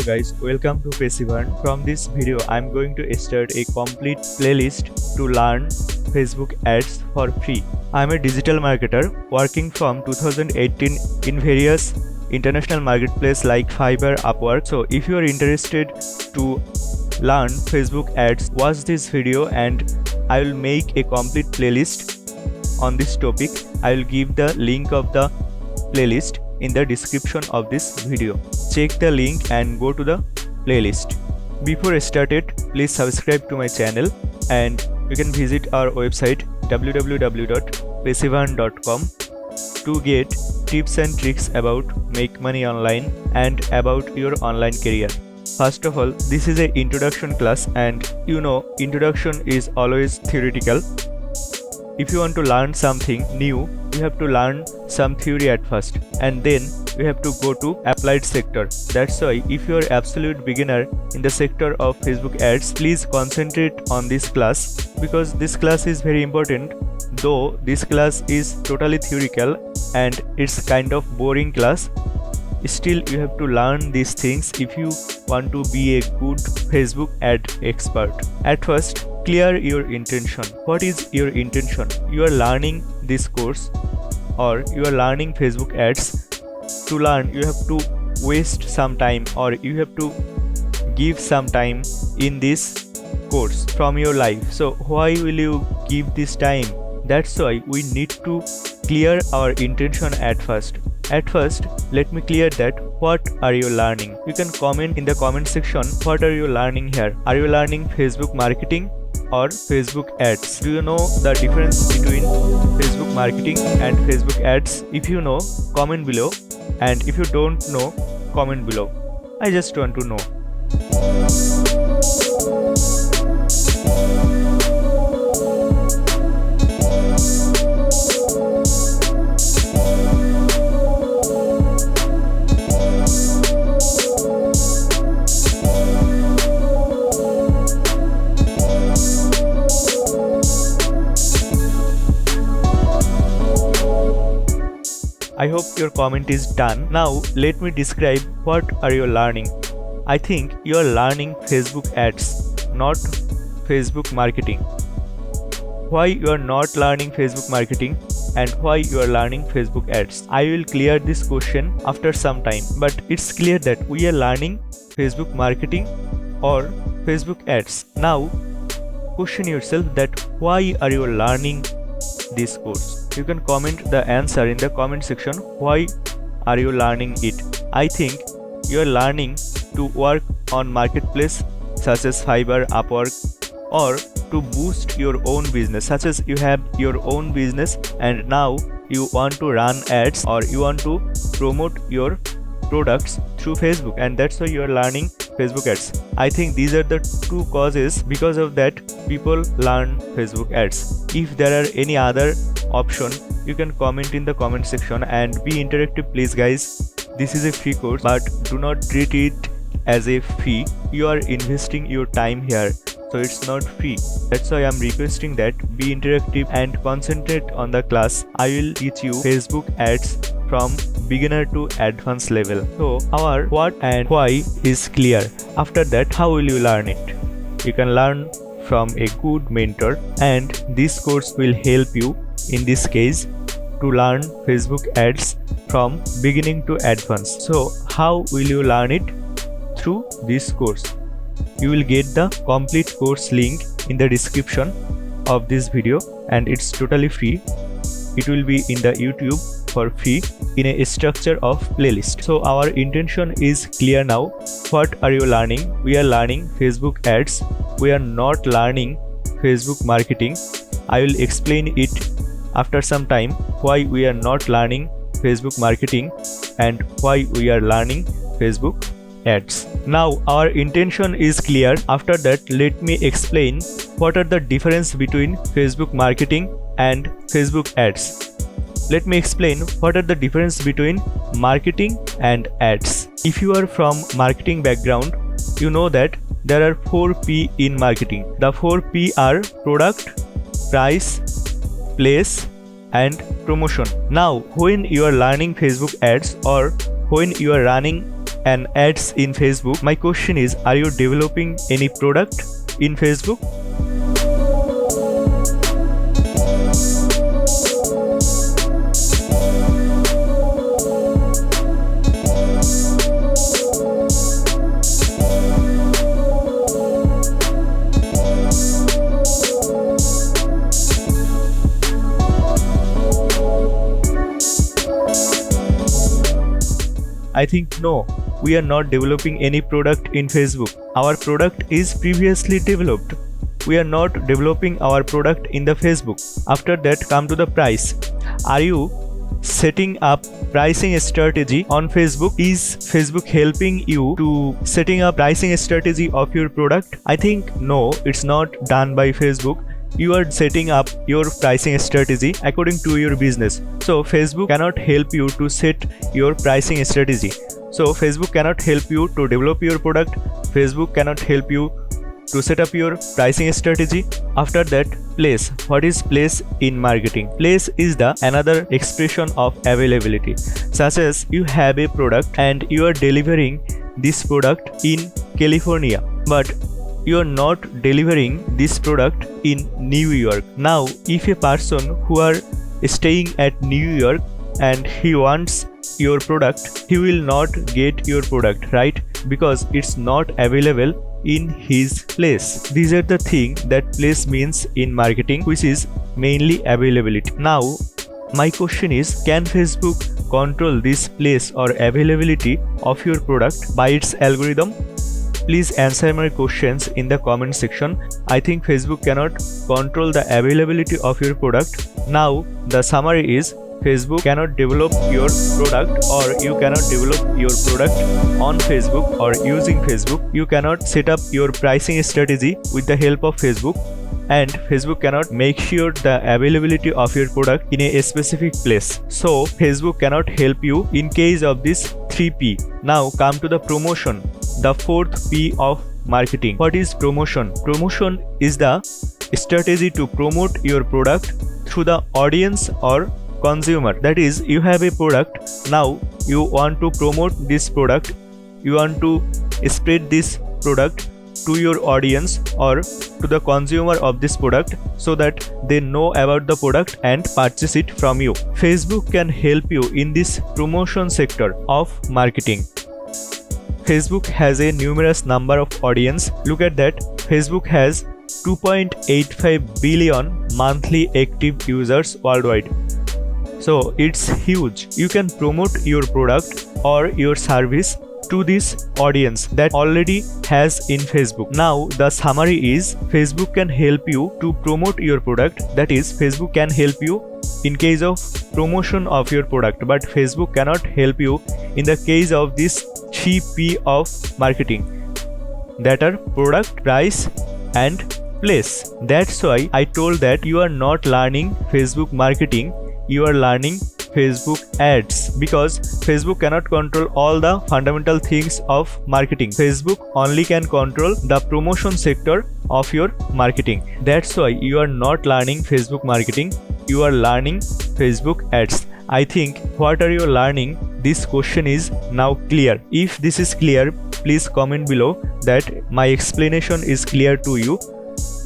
guys, welcome to Pesivan. From this video, I'm going to start a complete playlist to learn Facebook ads for free. I'm a digital marketer working from 2018 in various international marketplaces like Fiverr, Upwork. So if you are interested to learn Facebook ads, watch this video and I will make a complete playlist on this topic. I will give the link of the playlist in the description of this video. Check the link and go to the playlist. Before I started, please subscribe to my channel and you can visit our website www.pesivan.com to get tips and tricks about make money online and about your online career. First of all, this is an introduction class and introduction is always theoretical. If you want to learn something new, you have to learn some theory at first and then you have to go to applied sector. That's why if you are absolute beginner in the sector of Facebook ads, please concentrate on this class because this class is very important. Though this class is totally theoretical and it's kind of boring class, still you have to learn these things if you want to be a good Facebook ad expert. At first, clear your intention. What is your intention? You are learning this course or you are learning Facebook ads. To learn, you have to waste some time or you have to give some time in this course from your life. So why will you give this time? That's why we need to clear our intention at first. At first, let me clear that what are you learning? You can comment in the comment section what are you learning here. Are you learning Facebook marketing or Facebook ads? Do you know the difference between Facebook marketing and Facebook ads? If you know, comment below, and if you don't know, comment below. I just want to know. I hope your comment is done. Now let me describe what are you learning. I think you are learning Facebook ads, not Facebook marketing. Why you are not learning Facebook marketing and why you are learning Facebook ads? I will clear this question after some time, but it's clear that we are learning Facebook marketing or Facebook ads. Now question yourself that why are you learning this course? You can comment the answer in the comment section. Why are you learning it? I think you are learning to work on marketplace such as Fiverr, Upwork, or to boost your own business, such as you have your own business and now you want to run ads or you want to promote your products through Facebook, and that's why you are learning Facebook ads. I think these are the two causes because of that people learn Facebook ads. If there are any other option, you can comment in the comment section and be interactive please guys. This is a free course but do not treat it as a fee. You are investing your time here, so it's not free. That's why I'm requesting that be interactive and concentrate on the class. I will teach you Facebook ads from beginner to advanced level. So our what and why is clear. After that, how will you learn it? You can learn from a good mentor and this course will help you in this case to learn Facebook ads from beginning to advanced. So how will you learn it? Through this course. You will get the complete course link in the description of this video and it's totally free. It will be in the YouTube for free in a structure of playlist. So our intention is clear now. What are you learning? We are learning Facebook ads. We are not learning Facebook marketing. I will explain it after some time why we are not learning Facebook marketing and why we are learning Facebook ads. Now our intention is clear. After that, let me explain what are the difference between Facebook marketing and Facebook ads. Let me explain what are the difference between marketing and ads. If you are from marketing background, you know that there are 4 P in marketing. The 4 P are product, price, place and promotion. Now when you are learning Facebook ads or when you are running an ads in Facebook. My question is, are you developing any product in Facebook? I think no, we are not developing any product in Facebook. Our product is previously developed. We are not developing our product in the Facebook. After that, come to the price. Are you setting up pricing strategy on Facebook? Is Facebook helping you to setting up pricing strategy of your product? I think no, it's not done by Facebook. You are setting up your pricing strategy according to your business. So Facebook cannot help you to set your pricing strategy. So Facebook cannot help you to develop your product. Facebook cannot help you to set up your pricing strategy. After that, place. What is place in marketing? Place is the another expression of availability. Such as you have a product and you are delivering this product in California, but you are not delivering this product in New York. Now, if a person who are staying at New York and he wants your product, he will not get your product, right? Because it's not available in his place. These are the things that place means in marketing, which is mainly availability. Now, my question is, can Facebook control this place or availability of your product by its algorithm? Please answer my questions in the comment section. I think Facebook cannot control the availability of your product. Now, the summary is, Facebook cannot develop your product, or you cannot develop your product on Facebook or using Facebook. You cannot set up your pricing strategy with the help of Facebook, and Facebook cannot make sure the availability of your product in a specific place. So Facebook cannot help you in case of this 3P. Now come to the promotion, the fourth P of marketing. What is promotion? Promotion is the strategy to promote your product through the audience or consumer. That is, you have a product, now you want to promote this product, you want to spread this product to your audience or to the consumer of this product so that they know about the product and purchase it from you. Facebook can help you in this promotion sector of marketing. Facebook has a numerous number of audience. Look at that. Facebook has 2.85 billion monthly active users worldwide. So it's huge. You can promote your product or your service to this audience that already has in Facebook. Now the summary is, Facebook can help you to promote your product. That is, Facebook can help you in case of promotion of your product, but Facebook cannot help you in the case of this 3P of marketing, that are product, price and place. That's why I told that you are not learning Facebook marketing, you are learning Facebook ads, because Facebook cannot control all the fundamental things of marketing. Facebook only can control the promotion sector of your marketing. That's why you are not learning Facebook marketing, you are learning Facebook ads. I think what are you learning? This question is now clear. If this is clear, please comment below that my explanation is clear to you.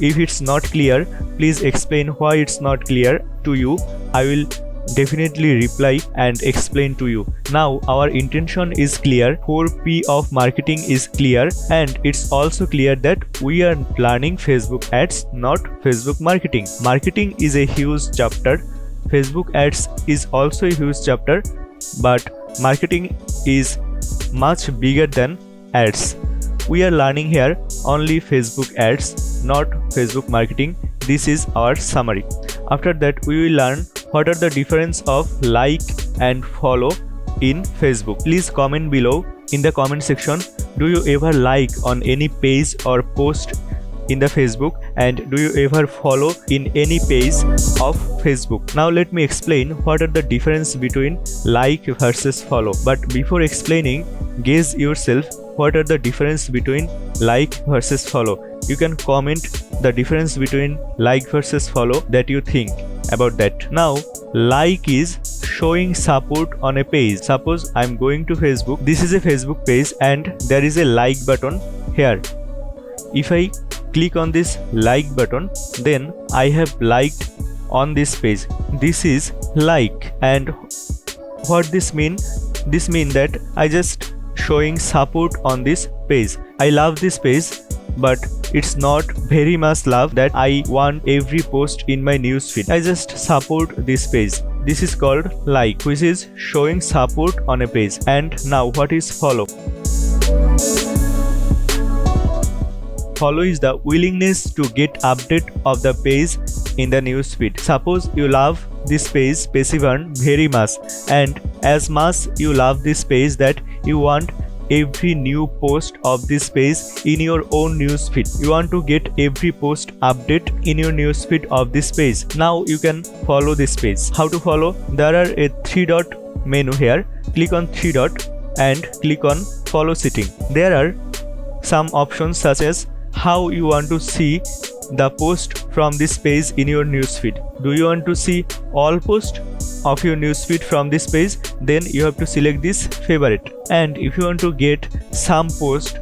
If it's not clear, please explain why it's not clear to you. I will definitely reply and explain to you. Now our intention is clear, 4P of marketing is clear, and it's also clear that we are learning Facebook ads, not Facebook marketing. Marketing is a huge chapter, Facebook ads is also a huge chapter, but marketing is much bigger than ads. We are learning here only Facebook ads, not Facebook marketing. This is our summary. After that, we will learn what are the difference of like and follow in Facebook. Please comment below in the comment section, do you ever like on any page or post in the Facebook, and do you ever follow in any page of Facebook? Now let me explain what are the difference between like versus follow. But before explaining, guess yourself what are the difference between like versus follow. You can comment the difference between like versus follow that you think about that. Now like is showing support on a page. Suppose I'm going to Facebook. This is a Facebook page and there is a like button here. If I click on this like button, then I have liked on this page. This is like. And what this mean? This mean that I just showing support on this page. I love this page, but it's not very much love that I want every post in my newsfeed. I just support this page. This is called like, which is showing support on a page. And now what is follow? Follow is the willingness to get update of the page in the newsfeed. Suppose you love this page, Page1, very much, and as much you love this page that you want every new post of this page in your own newsfeed. You want to get every post update in your newsfeed of this page. Now you can follow this page. How to follow? There are a 3-dot menu here. Click on 3-dot and click on follow setting. There are some options such as how you want to see the post from this page in your newsfeed. Do you want to see all posts of your newsfeed from this page? Then you have to select this favorite. And if you want to get some post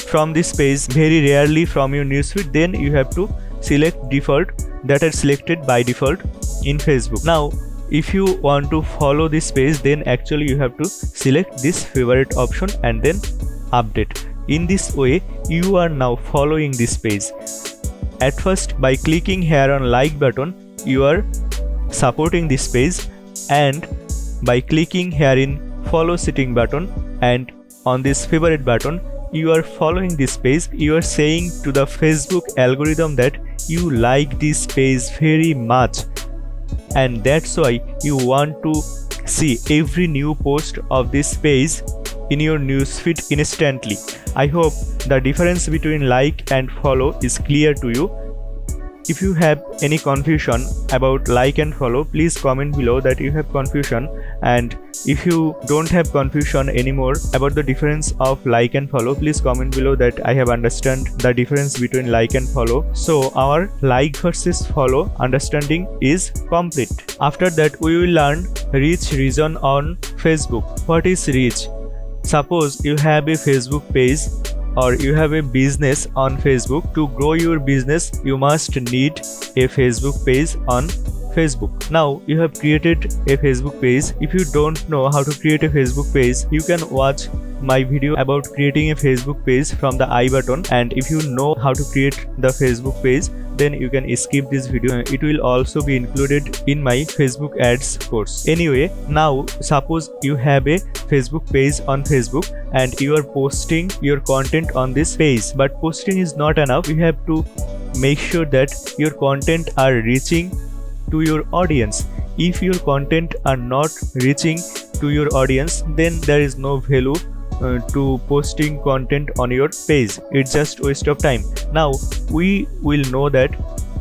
from this page very rarely from your newsfeed, then you have to select default, that are selected by default in Facebook. Now if you want to follow this page, then actually you have to select this favorite option and then update. In this way you are now following this page. At first, by clicking here on like button, you are supporting this page, and by clicking here in follow setting button and on this favorite button, you are following this page. You are saying to the Facebook algorithm that you like this page very much, and that's why you want to see every new post of this page in your newsfeed instantly. I hope the difference between like and follow is clear to you. If you have any confusion about like and follow, please comment below that you have confusion, and if you don't have confusion anymore about the difference of like and follow, please comment below that I have understand the difference between like and follow. So our like versus follow understanding is complete. After that we will learn reach region on Facebook. What is reach? Suppose you have a Facebook page or you have a business on Facebook. To grow your business, you must need a Facebook page on Facebook. Now you have created a Facebook page. If you don't know how to create a Facebook page, you can watch my video about creating a Facebook page from the I button, and if you know how to create the Facebook page, then you can skip this video. It will also be included in my Facebook ads course. Anyway, now suppose you have a Facebook page on Facebook and you are posting your content on this page, but posting is not enough. You have to make sure that your content are reaching to your audience. If your content are not reaching to your audience, then there is no value to posting content on your page. It's just waste of time. Now we will know that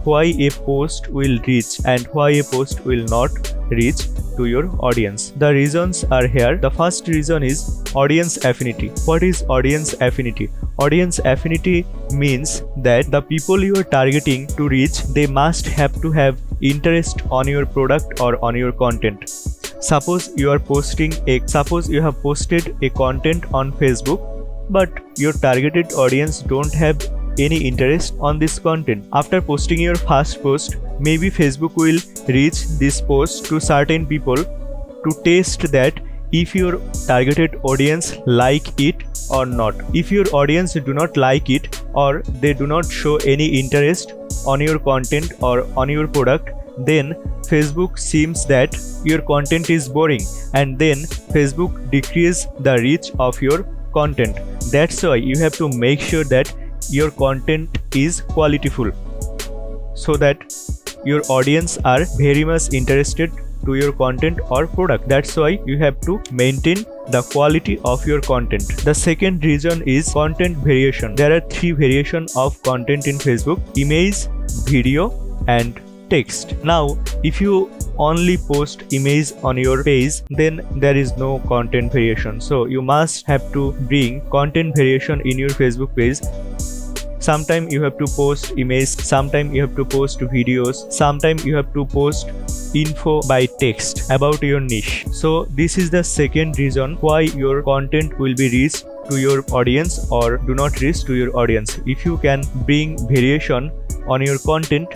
why a post will reach and why a post will not reach to your audience. The reasons are here. The first reason is audience affinity. What is audience affinity? Audience affinity means that the people you are targeting to reach, they must have to have interest on your product or on your content. Suppose you have posted a content on Facebook, but your targeted audience don't have any interest on this content. After posting your first post, maybe Facebook will reach this post to certain people to test that if your targeted audience like it or not. If your audience do not like it or they do not show any interest on your content or on your product, then Facebook seems that your content is boring, and then Facebook decreases the reach of your content. That's why you have to make sure that your content is qualityful, so that your audience are very much interested to your content or product. That's why you have to maintain the quality of your content. The second reason is content variation. There are 3 variations of content in Facebook: image, video and text. Now if you only post image on your page, then there is no content variation. So you must have to bring content variation in your Facebook page. Sometimes you have to post image, sometimes you have to post videos, sometimes you have to post info by text about your niche. So this is the second reason why your content will be reached to your audience or do not reach to your audience. If you can bring variation on your content,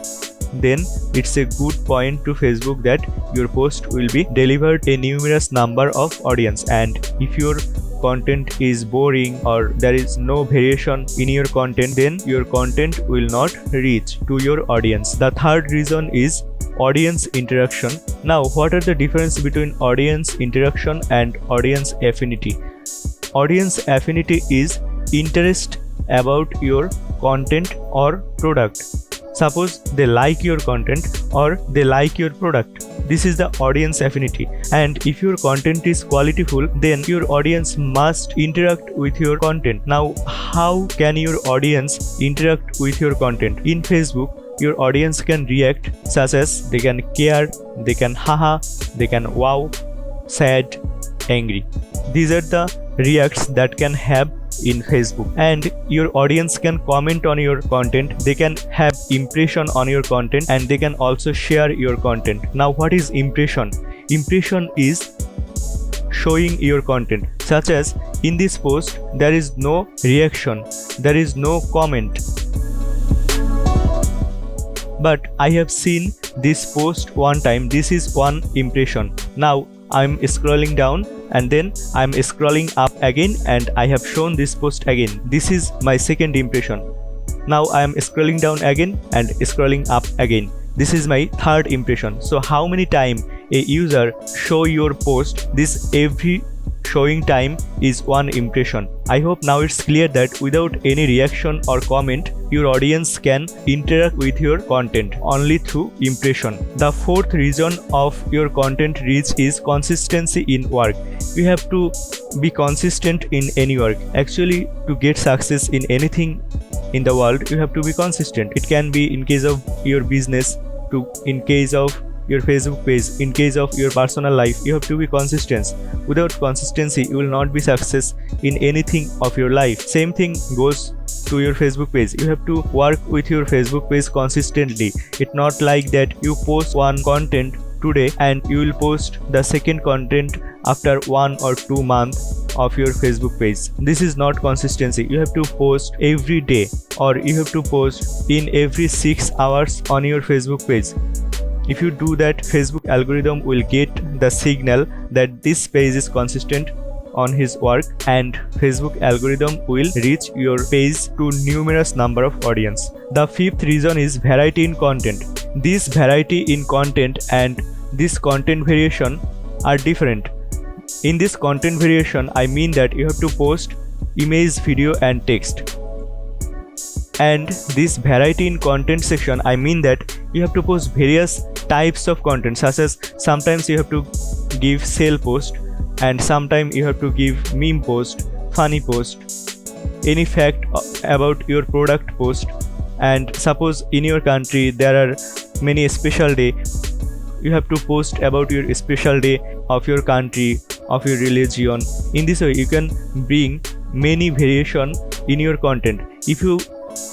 then it's a good point to Facebook that your post will be delivered a numerous number of audience. And if your content is boring or there is no variation in your content, then your content will not reach to your audience. The third reason is audience interaction. Now, what are the difference between audience interaction and audience affinity? Audience affinity is interest about your content or product. Suppose they like your content or they like your product. This is the audience affinity. And if your content is qualityful, then your audience must interact with your content. Now, how can your audience interact with your content? In Facebook, your audience can react, such as they can care, they can haha, they can wow, sad, angry. These are the reacts that can have in Facebook. And your audience can comment on your content, they can have impression on your content, and they can also share your content. Now, what is impression? Impression is showing your content, such as in this post there is no reaction, there is no comment, but I have seen this post one time. This is one impression. Now I'm scrolling down and then I'm scrolling up again and I have shown this post again. This is my second impression. Now I am scrolling down again and scrolling up again. This is my third impression. So how many times a user show your post? This every showing time is one impression. I hope now it's clear that without any reaction or comment, your audience can interact with your content only through impression. The fourth reason of your content reach is consistency in work. You have to be consistent in any work. Actually, to get success in anything in the world, you have to be consistent. It can be in case of your business, in case of your Facebook page, in case of your personal life. You have to be consistent. Without consistency, you will not be success in anything of your life. Same thing goes to your Facebook page. You have to work with your Facebook page consistently. It's not like that you post one content today and you will post the second content after 1 or 2 months of your Facebook page. This is not consistency. You have to post every day, or you have to post in every 6 hours on your Facebook page. If you do that, Facebook algorithm will get the signal that this page is consistent on his work, and Facebook algorithm will reach your page to numerous number of audience. The fifth reason is variety in content. This variety in content and this content variation are different. In this content variation, I mean that you have to post image, video and text. And this variety in content section, I mean that you have to post various types of content, such as sometimes you have to give sale post, and sometimes you have to give meme post, funny post, any fact about your product post. And suppose in your country there are many special day, you have to post about your special day of your country, of your religion. In this way, you can bring many variation in your content. If you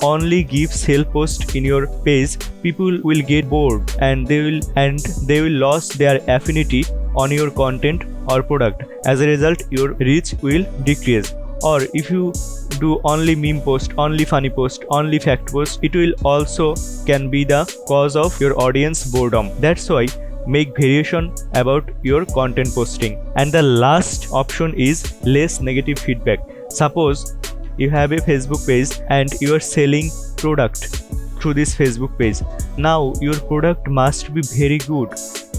only give sale post in your page, people will get bored and they will lose their affinity on your content or product. As a result, your reach will decrease. Or if you do only meme post, only funny post, only fact post, it will also can be the cause of your audience boredom. That's why make variation about your content posting. And the last option is less negative feedback. Suppose you have a Facebook page and you are selling product through this Facebook page. Now your product must be very good.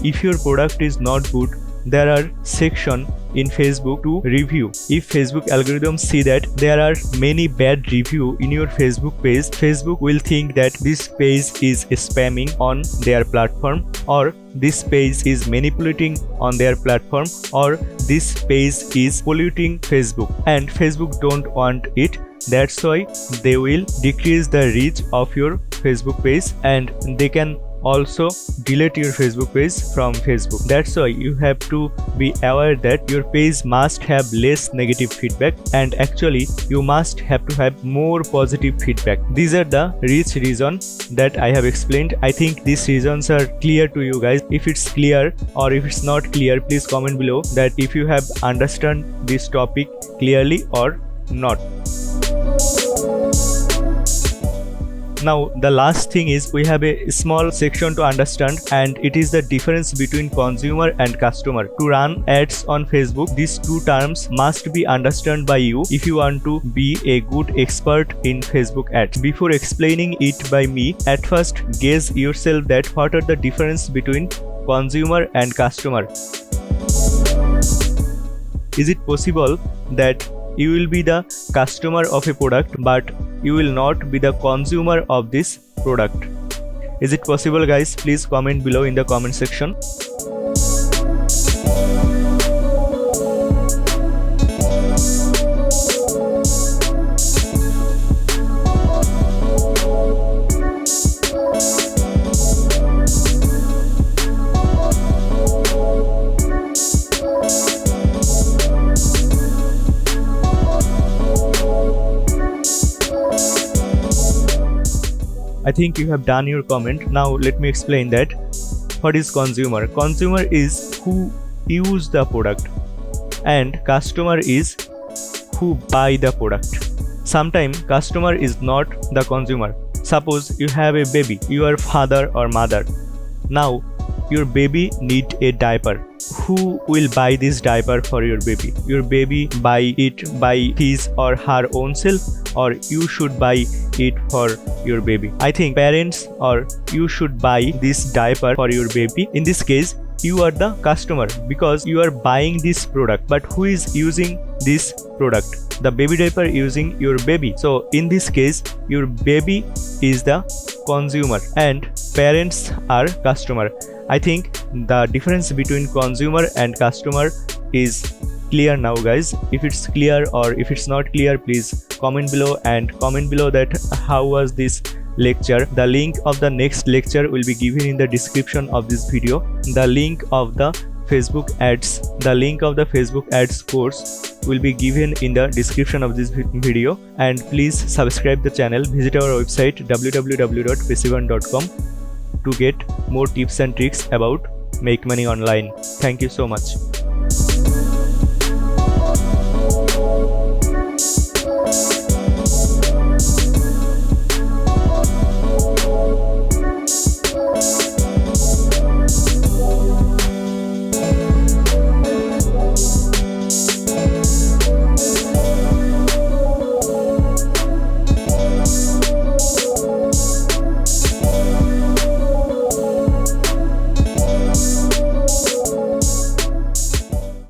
If your product is not good, there are section in Facebook to review. If Facebook algorithm see that there are many bad review in your Facebook page, Facebook will think that this page is spamming on their platform, or this page is manipulating on their platform, or this page is polluting Facebook, and Facebook don't want it. That's why they will decrease the reach of your Facebook page and they can also delete your Facebook page from Facebook. That's why you have to be aware that your page must have less negative feedback, and actually you must have to have more positive feedback. These are the rich reasons that I have explained. I think these reasons are clear to you guys. If it's clear or if it's not clear, please comment below that if you have understand this topic clearly or not. Now the last thing is we have a small section to understand, and it is the difference between consumer and customer. To run ads on Facebook, these two terms must be understood by you if you want to be a good expert in Facebook ads. Before explaining it by me, at first gauge yourself that what are the difference between consumer and customer. Is it possible that you will be the customer of a product but you will not be the consumer of this product? Is it possible, guys? Please comment below in the comment section. I think you have done your comment. Now let me explain that. What is consumer? Consumer is who use the product, and customer is who buy the product. Sometimes customer is not the consumer. Suppose you have a baby, your father or mother. Now your baby need a diaper. Who will buy this diaper for your baby? Your baby buy it by his or her own self, or you should buy it for your baby? I think parents or you should buy this diaper for your baby. In this case, you are the customer because you are buying this product. But who is using this product? The baby diaper using your baby. So in this case, your baby is the consumer and parents are customer. I think the difference between consumer and customer is clear now, guys. If it's clear or if it's not clear, please comment below and comment below that how was this lecture. The link of the next lecture will be given in the description of this video. The link of the Facebook ads course will be given in the description of this video, and please subscribe the channel. Visit our website www.passiveearn.com to get more tips and tricks about make money online. Thank you so much.